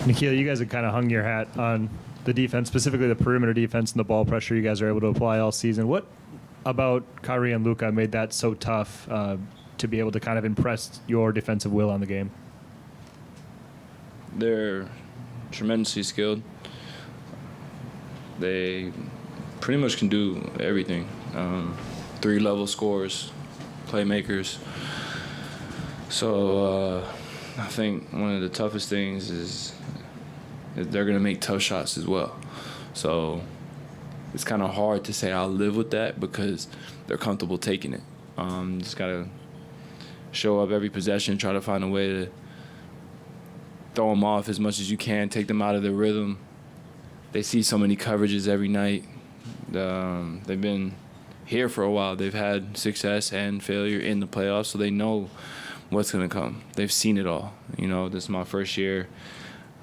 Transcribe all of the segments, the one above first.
Nickeil, you guys have kind of hung your hat on the defense, specifically the perimeter defense and the ball pressure you guys are able to apply all season. What about Kyrie and Luka made that so tough to be able to kind of impress your defensive will on the game? They're tremendously skilled. They pretty much can do everything. 3-level scorers, playmakers. So I think one of the toughest things is they're going to make tough shots as well. So it's kind of hard to say I'll live with that because they're comfortable taking it. Just got to show up every possession, try to find a way to throw them off as much as you can, take them out of their rhythm. They see so many coverages every night. They've been here for a while. They've had success and failure in the playoffs, so they know what's going to come. They've seen it all. You know, this is my first year,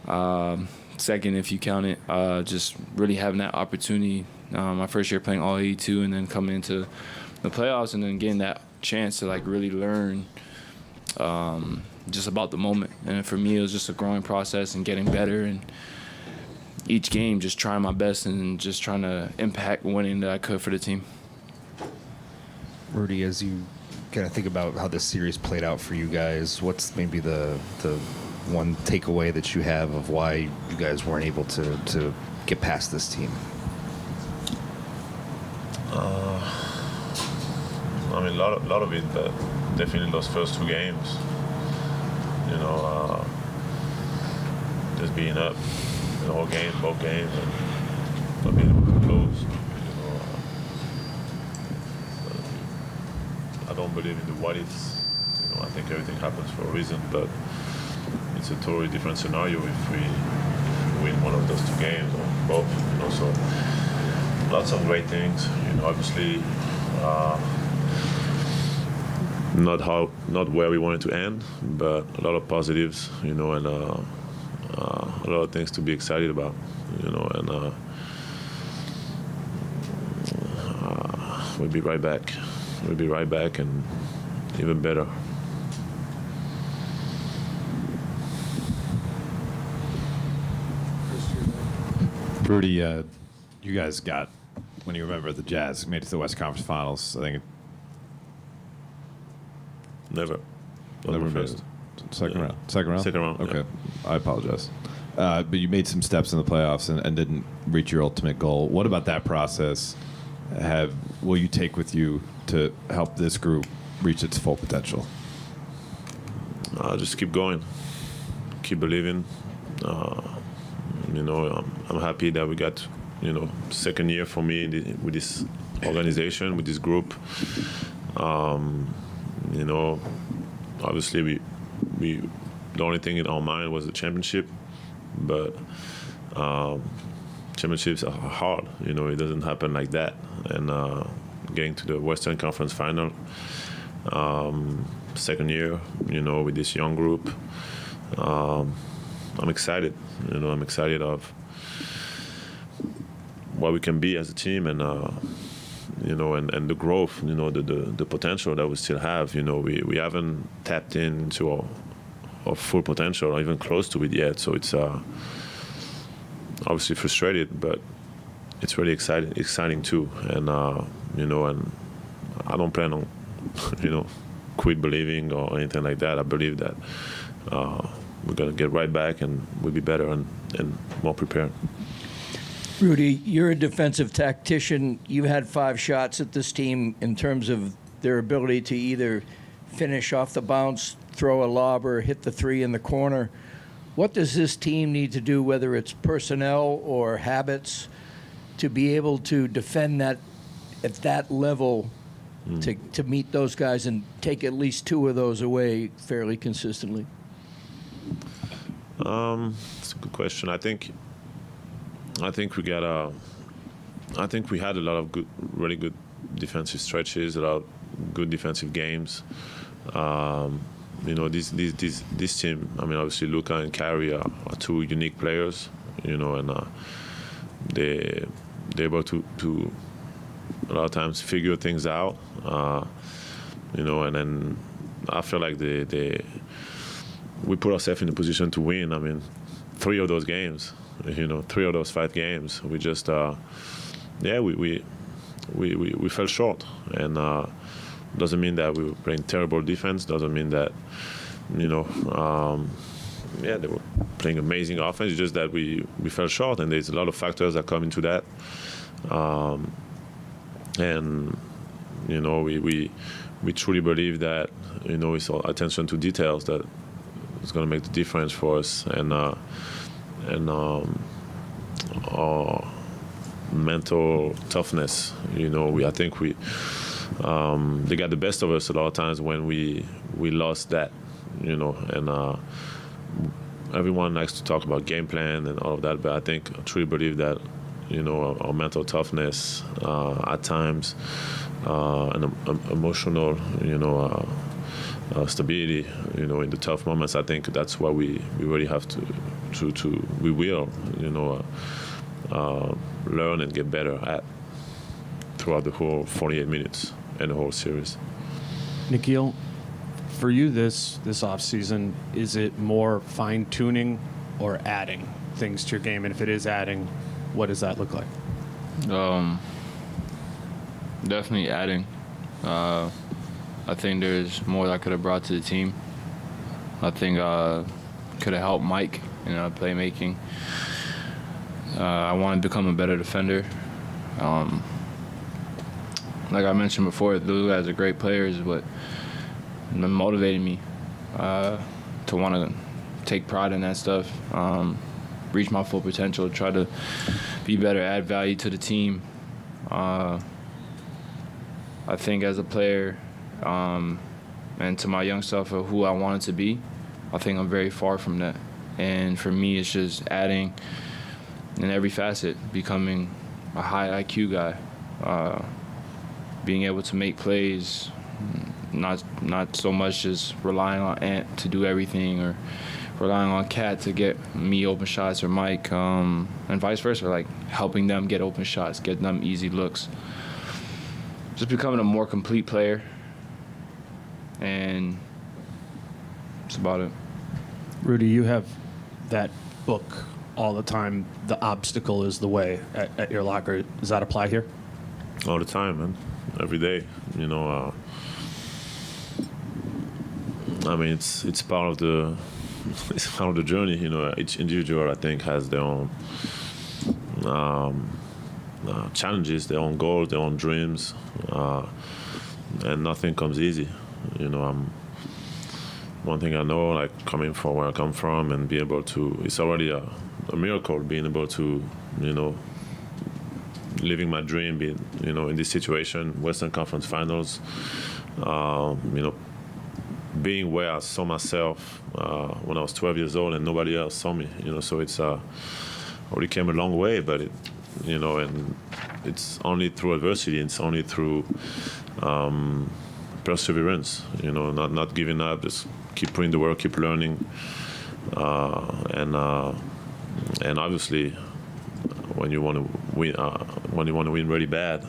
second if you count it, just really having that opportunity. My first year playing all 82 and then coming into the playoffs and then getting that chance to, like, really learn just about the moment. And for me, it was just a growing process and getting better, and each game just trying my best and just trying to impact winning that I could for the team. Rudy, as you kind of think about how this series played out for you guys, what's maybe the one takeaway that you have of why you guys weren't able to get past this team? I mean, a lot of it, but definitely those first 2 games. You know, just being up the whole game, both games, and not being able to close. You know, I don't believe in the what ifs. You know, I think everything happens for a reason, but it's a totally different scenario if we win one of those 2 games or both. You know, so lots of great things. You know, obviously. Not where we wanted to end, but a lot of positives, you know, and a lot of things to be excited about, you know, and we'll be right back. We'll be right back and even better. Rudy, you guys got, when you remember the Jazz made it to the West Conference Finals, I think Never first. Second round. Second round? Okay. Yeah. I apologize. But you made some steps in the playoffs and didn't reach your ultimate goal. What about that process will you take with you to help this group reach its full potential? Just keep going. Keep believing. You know, I'm happy that we got, you know, second year for me with this organization, with this group. You know, obviously we the only thing in our mind was the championship, but championships are hard. You know, it doesn't happen like that. And getting to the Western Conference Final, second year, you know, with this young group, I'm excited. You know, I'm excited of what we can be as a team, and you know, and the growth, you know, the potential that we still have. You know, we haven't tapped into our full potential, or even close to it yet. So it's obviously frustrated, but it's really exciting too. And you know, and I don't plan on, you know, quit believing or anything like that. I believe that we're gonna get right back, and we'll be better and more prepared. Rudy, you're a defensive tactician. You've had 5 shots at this team in terms of their ability to either finish off the bounce, throw a lob, or hit the 3 in the corner. What does this team need to do, whether it's personnel or habits, to be able to defend that at that level, to meet those guys and take at least 2 of those away fairly consistently? That's a good question. I think we got I think we had a lot of really good defensive stretches, a lot of good defensive games. You know, this team. I mean, obviously Luka and Kyrie are 2 unique players. You know, and they're able to a lot of times figure things out. You know, and then I feel like they we put ourselves in a position to win. I mean, 3 of those games, 3 of those 5 games, we just, we fell short. And doesn't mean that we were playing terrible defense. Doesn't mean that, they were playing amazing offense. It's just that we fell short, and there's a lot of factors that come into that. And we truly believe that it's all attention to details that is going to make the difference for us, and our mental toughness. I think they got the best of us a lot of times when we lost that. And everyone likes to talk about game plan and all of that, but I truly believe that our mental toughness at times, and emotional, stability, in the tough moments. I think that's why we really have to learn and get better at throughout the whole 48 minutes and the whole series. Nickeil, for you this offseason, is it more fine-tuning or adding things to your game? And if it is adding, what does that look like? Definitely adding. I think there's more that I could have brought to the team. I think could have helped Mike in playmaking. I want to become a better defender. Like I mentioned before, those guys are great players, but it motivated me to want to take pride in that stuff, reach my full potential, try to be better, add value to the team. I think as a player, and to my young self of who I wanted to be, I think I'm very far from that. And for me, it's just adding in every facet, becoming a high IQ guy, being able to make plays, not so much just relying on Ant to do everything or relying on Cat to get me open shots or Mike, and vice versa, like helping them get open shots, getting them easy looks. Just becoming a more complete player, and that's about it. Rudy, you have that book all the time, The Obstacle is the Way, at your locker. Does that apply here? All the time, man. Every day. I mean, it's part of the journey. Each individual, I think, has their own challenges, their own goals, their own dreams, and nothing comes easy. One thing I know, like coming from where I come from and being able to, it's already a miracle being able to, living my dream, being, in this situation, Western Conference Finals, being where I saw myself when I was 12 years old and nobody else saw me, so it's already came a long way, but it, and it's only through adversity, it's only through perseverance, not giving up, just keep putting the work, keep learning, and obviously when you want to win really bad,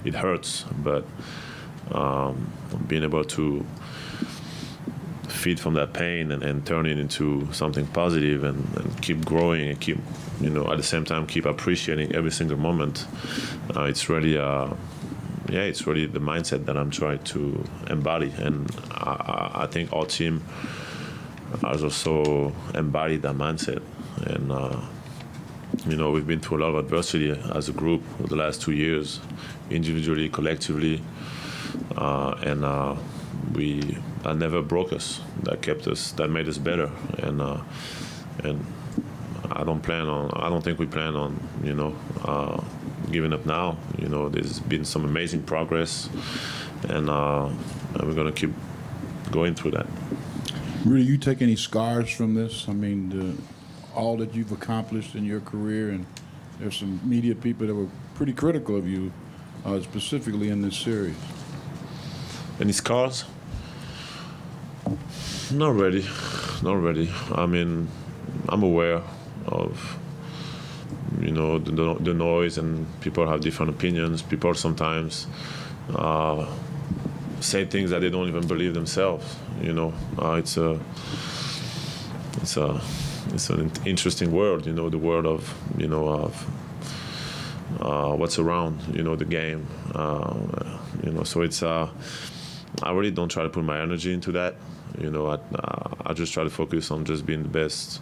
it hurts, but being able to feed from that pain and turn it into something positive and keep growing and keep, at the same time keep appreciating every single moment, it's really it's really the mindset that I'm trying to embody, and I think our team has also embodied that mindset. And we've been through a lot of adversity as a group over the last 2 years, individually, collectively, and that never broke us. That kept us. That made us better. And I don't think we plan on giving up now. There's been some amazing progress, and we're going to keep going through that. Rudy, you take any scars from this? I mean, all that you've accomplished in your career, and there's some media people that were pretty critical of you, specifically in this series. Any scars? Not really. I mean, I'm aware of the noise, and people have different opinions. People sometimes say things that they don't even believe themselves. It's it's an interesting world, the world of what's around, the game, so it's I really don't try to put my energy into that. I just try to focus on just being the best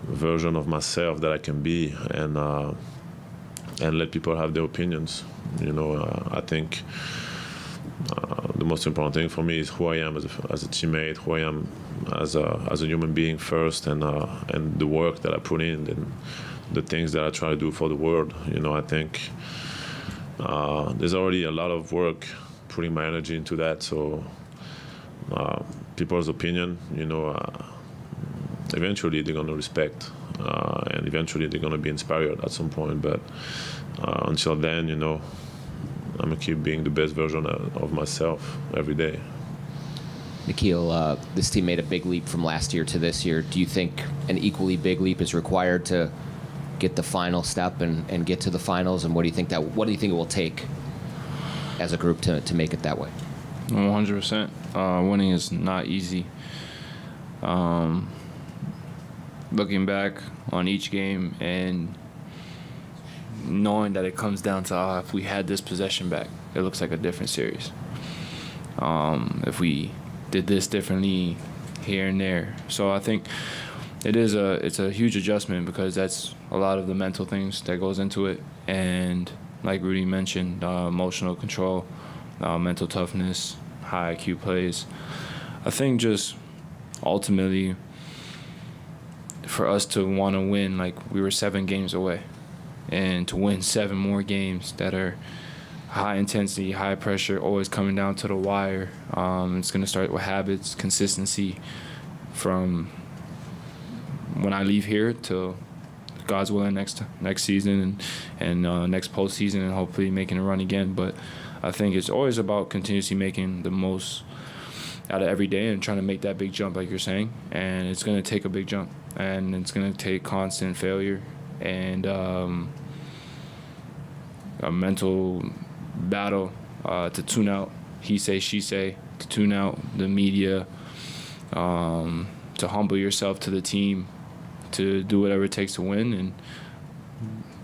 version of myself that I can be, and let people have their opinions. I think the most important thing for me is who I am as a teammate, who I am as a human being first, and the work that I put in, and the things that I try to do for the world. I think there's already a lot of work putting my energy into that. So people's opinion, eventually they're going to respect, and eventually they're going to be inspired at some point. But until then, I'm going to keep being the best version of myself every day. Nickeil, this team made a big leap from last year to this year. Do you think an equally big leap is required to get the final step and get to the finals? And what do you think it will take as a group to make it that way? 100%. Winning is not easy. Looking back on each game and knowing that it comes down to if we had this possession back, it looks like a different series. If we did this differently here and there. So I think it's a huge adjustment, because that's a lot of the mental things that goes into it. And like Rudy mentioned, emotional control, mental toughness, high IQ plays. I think just ultimately for us to want to win, like we were 7 games away, and to win 7 more games that are high intensity, high pressure, always coming down to the wire. It's going to start with habits, consistency from when I leave here till God's willing next season and next postseason, and hopefully making a run again. But I think it's always about continuously making the most out of every day and trying to make that big jump, like you're saying. And it's going to take a big jump, and it's going to take constant failure and a mental battle to tune out he say, she say, to tune out the media, to humble yourself to the team, to do whatever it takes to win. And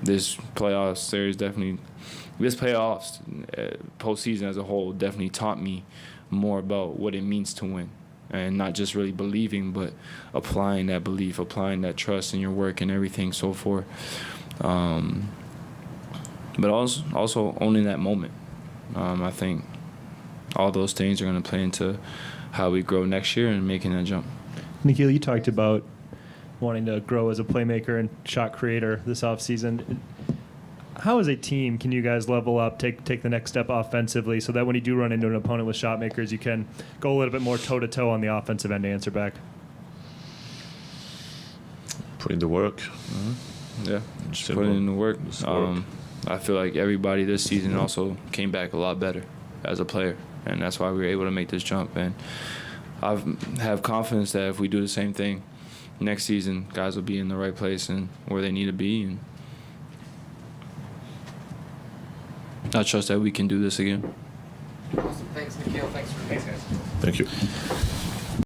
this playoff series postseason as a whole definitely taught me more about what it means to win, and not just really believing, but applying that belief, applying that trust in your work and everything so forth. But also owning that moment. I think all those things are going to play into how we grow next year and making that jump. Nickeil, you talked about wanting to grow as a playmaker and shot creator this offseason. How as a team can you guys level up, take the next step offensively, so that when you do run into an opponent with shot makers, you can go a little bit more toe-to-toe on the offensive end to answer back? Put in the work. Mm-hmm. Yeah, just Simple. put in the work. Work. I feel like everybody this season also came back a lot better as a player, and that's why we were able to make this jump. And I have confidence that if we do the same thing next season, guys will be in the right place and where they need to be. And I trust that we can do this again. Awesome. Thanks, Nickeil. Thanks, guys. Thank you.